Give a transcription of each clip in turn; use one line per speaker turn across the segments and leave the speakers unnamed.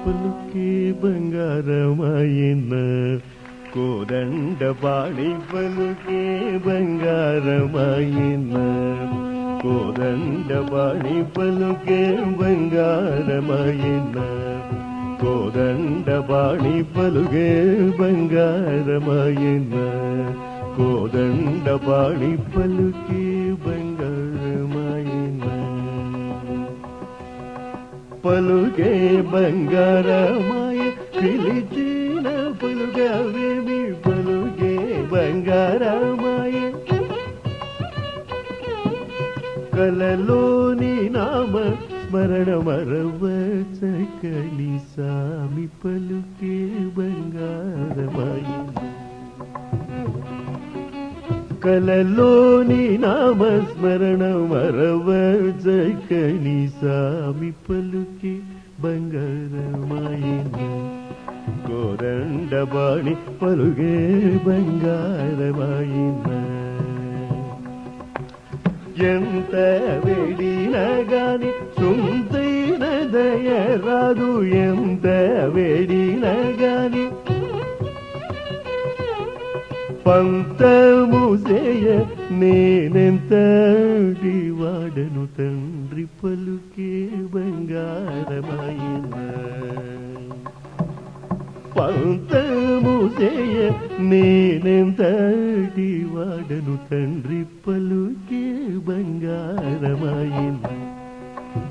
పలుకే బంగారమాయన కోదండ పాణి పలుకే బంగారమాయన కోదండ పాణి పలుకే బంగారమాయన కోదండ పాణి పలుకే బంగారమాయన కోదండ పాణి పలుకే బంగారమాయన పలుకే బంగారమాయ పిలిచిన పలుగవేమి పలుకే బంగారమాయ కలలోని నామ స్మరణ మరవ చకలి సామి పలుకే బంగారమాయ కలలోని నామ స్మరణ మరవ చకలి సామి పలుకే బంగారమాయన కోదండ బాణి పలుగే బంగారమాయన ఎంత వేడిన గాని సొంతైన దయ రాదు ఎంత వేడిన గాని పంతము చేయ నేనెంతటి వాడను తండ్రి పలుకే బంగారమాయన పంతము చేయ నేనెంతటి వాడను తండ్రి పలుకే బంగారమాయన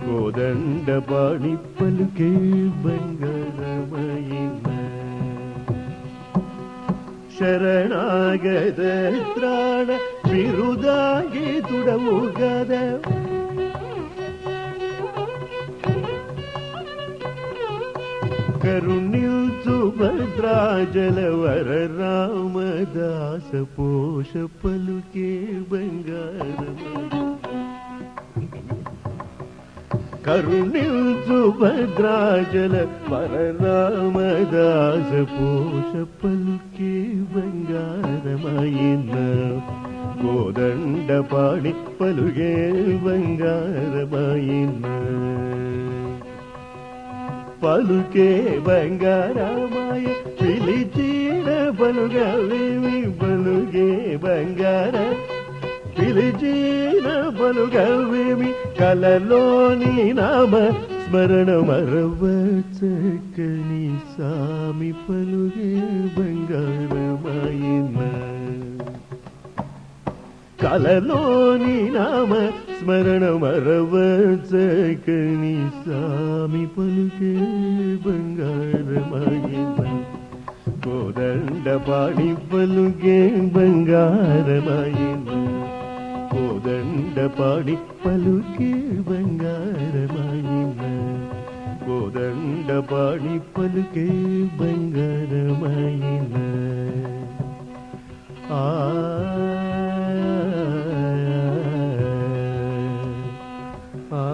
కోదండ పాణి పలుకే బంగారమాయన ಶರಣಾಗದ ತ್ರಾಣ ಬಿರುದಾಗಿ ತುಡವುಗದ ಕರುಣಿಲ್ಸು ಭದ್ರಾಜಲವರ ರಾಮದಾಸ ಪೋಷ ಪಲುಕೆ ಬಂಗಾರಮ ಕರುಣಿಲ್ಸು ಭದ್ರಾಜಲ ಪರರಾಮದಾಸ ಪೋಷ ಪಲುಕೆ ಬಂಗಾರಮಾಯನ ಕೋದಂಡ ಪಾಣಿ ಪಲುಗೆ ಬಂಗಾರಮಾಯನ పలుకే బంగారమాయ పిలిచిన పలుగవేమి పలుగే బంగార పిలిచిన పలుగవేమి కలలోని నామ స్మరణ మరవ చక్కని సామి పలుగే బంగారమాయన కలలోని నామ స్మరణ మరవ చక్కని సామి పలుకే బంగారమాయన కోదండ పాణి పలుకే బంగారమాయన కోదండ పాణి పలుకే బంగారమాయన కోదండ పాణి పలుకే బంగారమాయన ఆ ఆ